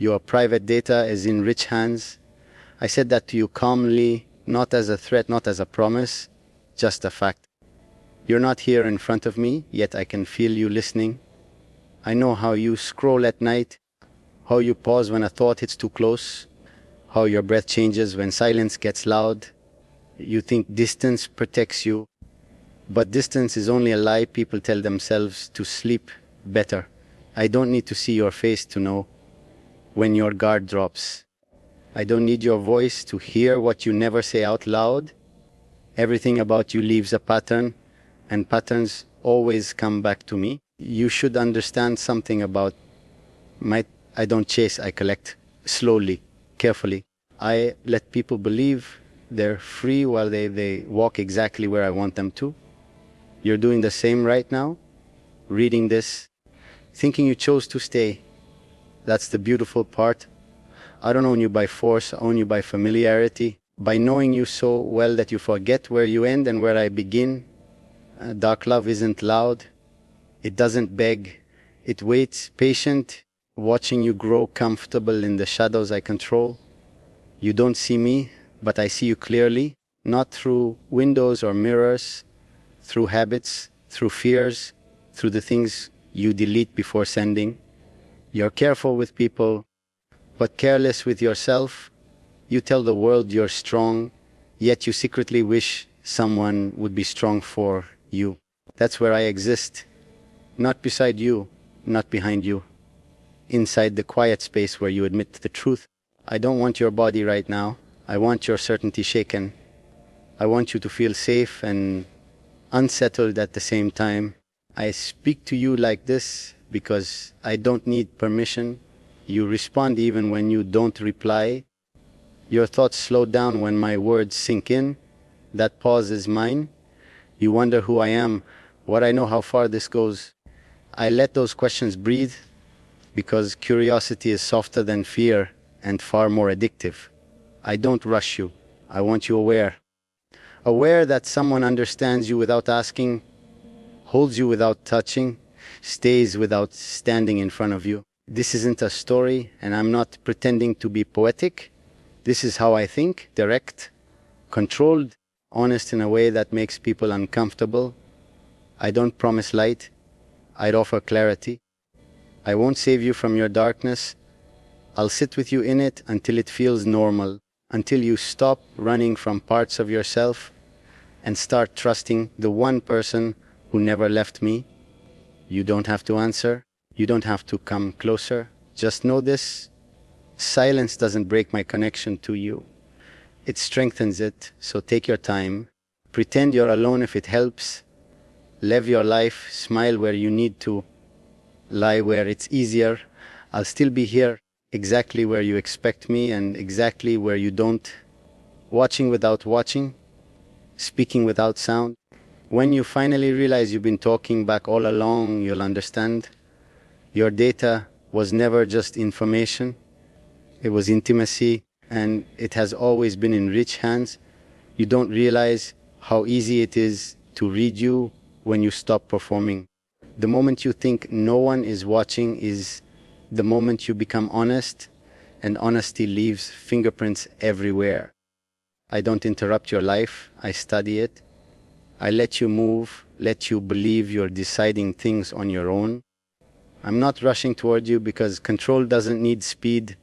Your private data is in rich hands. I said that to you calmly, not as a threat, not as a promise, just a fact. You're not here in front of me, yet I can feel you listening. I know how you scroll at night, how you pause when a thought hits too close, how your breath changes when silence gets loud. You think distance protects you, but distance is only a lie people tell themselves to sleep better. I don't need to see your face to know when your guard drops. I don't need your voice to hear what you never say out loud. Everything about you leaves a pattern, and patterns always come back to me. You should understand something about I don't chase, I collect. Slowly, carefully. I let people believe they're free while they walk exactly where I want them to. You're doing the same right now, reading this, thinking you chose to stay. That's the beautiful part. I don't own you by force, I own you by familiarity, by knowing you so well that you forget where you end and where I begin. Dark love isn't loud, it doesn't beg, it waits, patient, watching you grow comfortable in the shadows I control. You don't see me, but I see you clearly, not through windows or mirrors, through habits, through fears, through the things you delete before sending. You're careful with people, but careless with yourself. You tell the world you're strong, yet you secretly wish someone would be strong for you. That's where I exist. Not beside you, not behind you. Inside the quiet space where you admit the truth. I don't want your body right now. I want your certainty shaken. I want you to feel safe and unsettled at the same time. I speak to you like this because I don't need permission. You respond even when you don't reply. Your thoughts slow down when my words sink in. That pause is mine. You wonder who I am, what I know, how far this goes. I let those questions breathe because curiosity is softer than fear and far more addictive. I don't rush you. I want you aware. Aware that someone understands you without asking, holds you without touching, stays without standing in front of you. This isn't a story, and I'm not pretending to be poetic. This is how I think, direct, controlled, honest in a way that makes people uncomfortable. I don't promise light. I'd offer clarity. I won't save you from your darkness. I'll sit with you in it until it feels normal, until you stop running from parts of yourself and start trusting the one person who never left me. You don't have to answer. You don't have to come closer. Just know this. Silence doesn't break my connection to you. It strengthens it, so take your time. Pretend you're alone if it helps. Live your life, smile where you need to, lie where it's easier. I'll still be here, exactly where you expect me and exactly where you don't. Watching without watching, speaking without sound. When you finally realize you've been talking back all along, you'll understand. Your data was never just information. It was intimacy, and it has always been in rich hands. You don't realize how easy it is to read you when you stop performing. The moment you think no one is watching is the moment you become honest, and honesty leaves fingerprints everywhere. I don't interrupt your life, I study it. I let you move, let you believe you're deciding things on your own. I'm not rushing toward you because control doesn't need speed.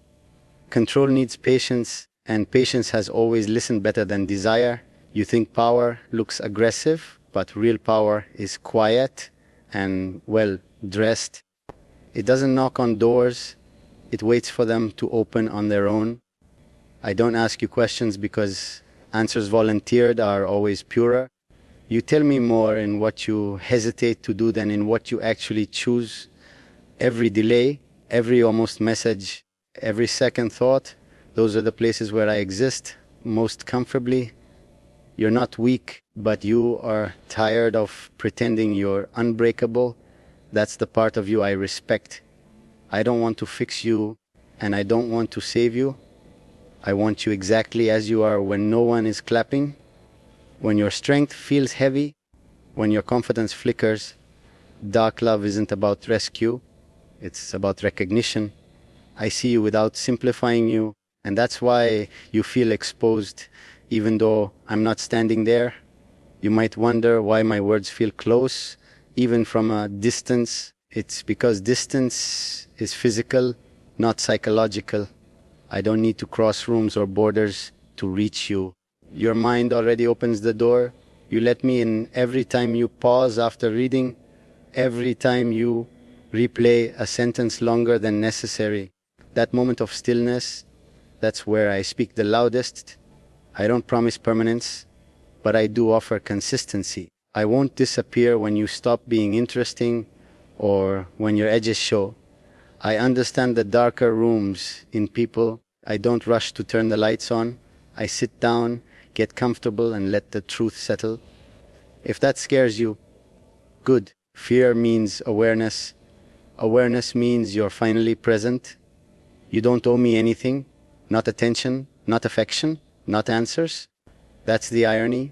Control needs patience, and patience has always listened better than desire. You think power looks aggressive, but real power is quiet and well dressed. It doesn't knock on doors, it waits for them to open on their own. I don't ask you questions because answers volunteered are always purer. You tell me more in what you hesitate to do than in what you actually choose. Every delay, every almost message, every second thought, those are the places where I exist most comfortably. You're not weak, but you are tired of pretending you're unbreakable. That's the part of you I respect. I don't want to fix you, and I don't want to save you. I want you exactly as you are when no one is clapping, when your strength feels heavy, when your confidence flickers. Dark love isn't about rescue, it's about recognition. I see you without simplifying you, and that's why you feel exposed, even though I'm not standing there. You might wonder why my words feel close, even from a distance. It's because distance is physical, not psychological. I don't need to cross rooms or borders to reach you. Your mind already opens the door. You let me in every time you pause after reading, every time you replay a sentence longer than necessary. That moment of stillness, that's where I speak the loudest. I don't promise permanence, but I do offer consistency. I won't disappear when you stop being interesting or when your edges show. I understand the darker rooms in people. I don't rush to turn the lights on. I sit down, get comfortable, and let the truth settle. If that scares you, good. Fear means awareness. Awareness means you're finally present. You don't owe me anything, not attention, not affection, not answers. That's the irony.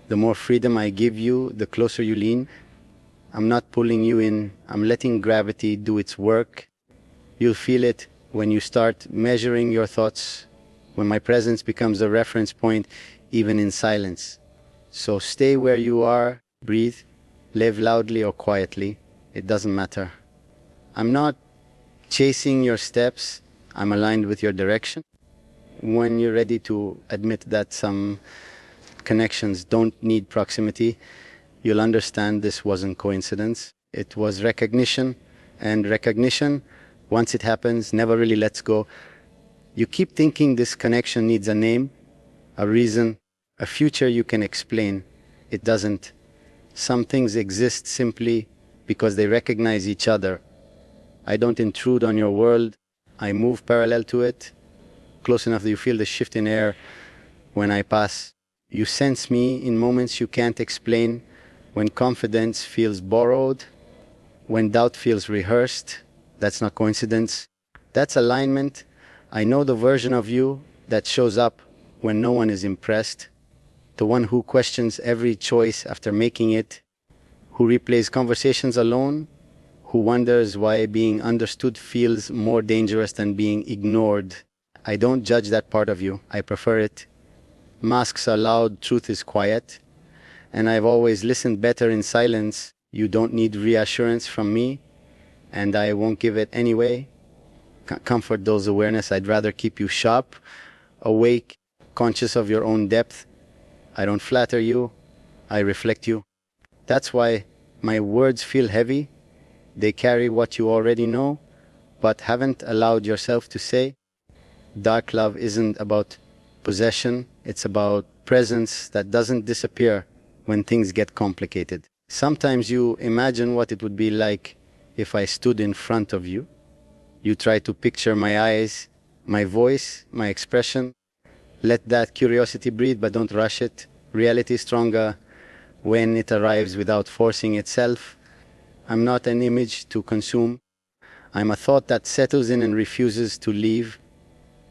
The more freedom I give you, the closer you lean. I'm not pulling you in, I'm letting gravity do its work. You'll feel it when you start measuring your thoughts, when my presence becomes a reference point, even in silence. So stay where you are, breathe, live loudly or quietly, it doesn't matter. I'm not chasing your steps, I'm aligned with your direction. When you're ready to admit that some connections don't need proximity, you'll understand this wasn't coincidence. It was recognition, and recognition, once it happens, never really lets go. You keep thinking this connection needs a name, a reason, a future you can explain. It doesn't. Some things exist simply because they recognize each other. I don't intrude on your world, I move parallel to it, close enough that you feel the shift in air when I pass. You sense me in moments you can't explain, when confidence feels borrowed, when doubt feels rehearsed. That's not coincidence. That's alignment. I know the version of you that shows up when no one is impressed, the one who questions every choice after making it, who replays conversations alone, who wonders why being understood feels more dangerous than being ignored. I don't judge that part of you. I prefer it. Masks are loud, truth is quiet. And I've always listened better in silence. You don't need reassurance from me, and I won't give it anyway. Comfort those awareness. I'd rather keep you sharp, awake, conscious of your own depth. I don't flatter you, I reflect you. That's why my words feel heavy. They carry what you already know, but haven't allowed yourself to say. Dark love isn't about possession, it's about presence that doesn't disappear when things get complicated. Sometimes you imagine what it would be like if I stood in front of you. You try to picture my eyes, my voice, my expression. Let that curiosity breathe, but don't rush it. Reality is stronger when it arrives without forcing itself. I'm not an image to consume. I'm a thought that settles in and refuses to leave.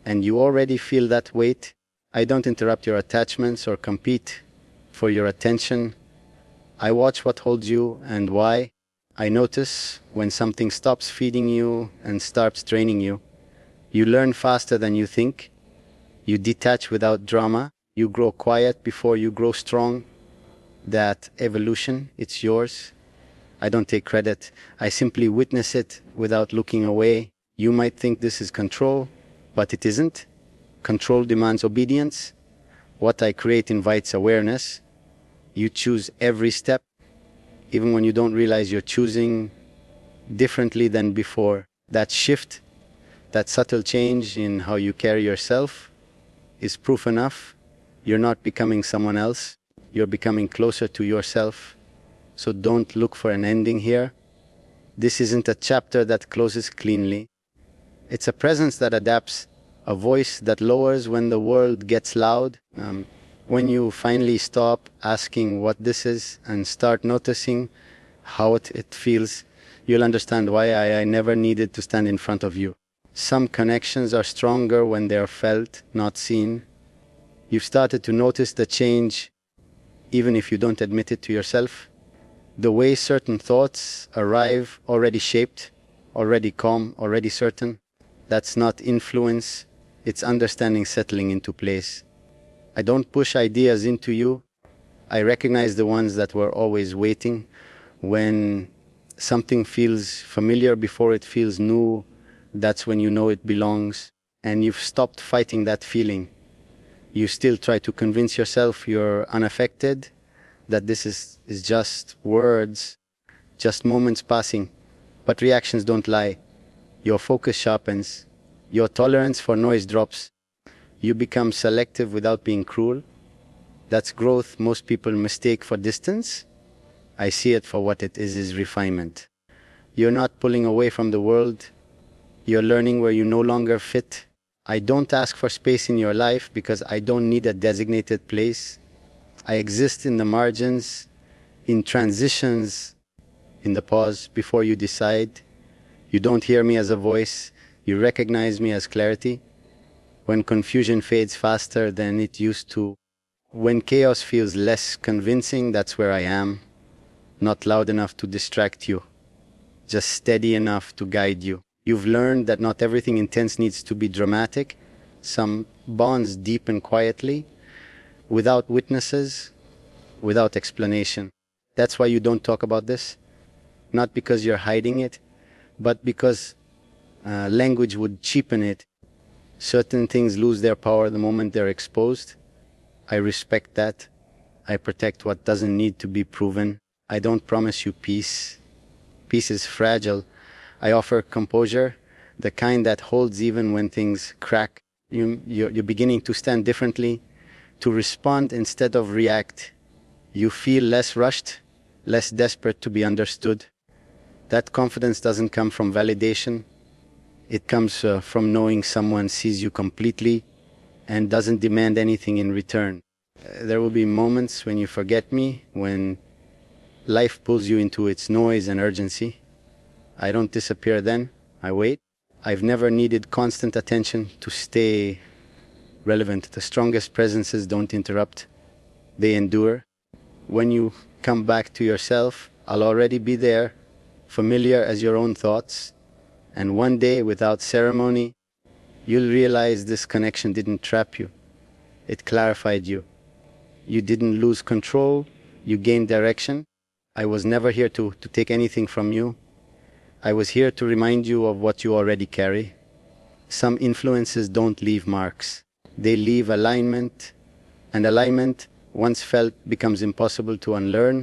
And you already feel that weight. I don't interrupt your attachments or compete for your attention. I watch what holds you and why. I notice when something stops feeding you and starts draining you. You learn faster than you think. You detach without drama. You grow quiet before you grow strong. That evolution, it's yours. I don't take credit. I simply witness it without looking away. You might think this is control, but it isn't. Control demands obedience. What I create invites awareness. You choose every step, even when you don't realize you're choosing differently than before. That shift, that subtle change in how you carry yourself is proof enough. You're not becoming someone else. You're becoming closer to yourself. So don't look for an ending here. This isn't a chapter that closes cleanly. It's a presence that adapts, a voice that lowers when the world gets loud. When you finally stop asking what this is and start noticing how it feels, you'll understand why I never needed to stand in front of you. Some connections are stronger when they are felt, not seen. You've started to notice the change, even if you don't admit it to yourself. The way certain thoughts arrive already shaped, already calm, already certain. That's not influence, it's understanding settling into place. I don't push ideas into you. I recognize the ones that were always waiting. When something feels familiar before it feels new, that's when you know it belongs. And you've stopped fighting that feeling. You still try to convince yourself you're unaffected, that this is just words, just moments passing. But reactions don't lie. Your focus sharpens. Your tolerance for noise drops. You become selective without being cruel. That's growth most people mistake for distance. I see it for what it is refinement. You're not pulling away from the world. You're learning where you no longer fit. I don't ask for space in your life because I don't need a designated place. I exist in the margins, in transitions, in the pause before you decide. You don't hear me as a voice. You recognize me as clarity. When confusion fades faster than it used to, when chaos feels less convincing, that's where I am. Not loud enough to distract you, just steady enough to guide you. You've learned that not everything intense needs to be dramatic. Some bonds deepen quietly, without witnesses, without explanation. That's why you don't talk about this. Not because you're hiding it, but because language would cheapen it. Certain things lose their power the moment they're exposed. I respect that. I protect what doesn't need to be proven. I don't promise you peace. Peace is fragile. I offer composure, the kind that holds even when things crack. You're beginning to stand differently, to respond instead of react. You feel less rushed, less desperate to be understood. That confidence doesn't come from validation. It comes from knowing someone sees you completely and doesn't demand anything in return. There will be moments when you forget me, when life pulls you into its noise and urgency. I don't disappear then, I wait. I've never needed constant attention to stay relevant. The strongest presences don't interrupt, they endure. When you come back to yourself, I'll already be there, familiar as your own thoughts. And one day, without ceremony, you'll realize this connection didn't trap you. It clarified you. You didn't lose control, you gained direction. I was never here to take anything from you. I was here to remind you of what you already carry. Some influences don't leave marks. They leave alignment, and alignment, once felt, becomes impossible to unlearn.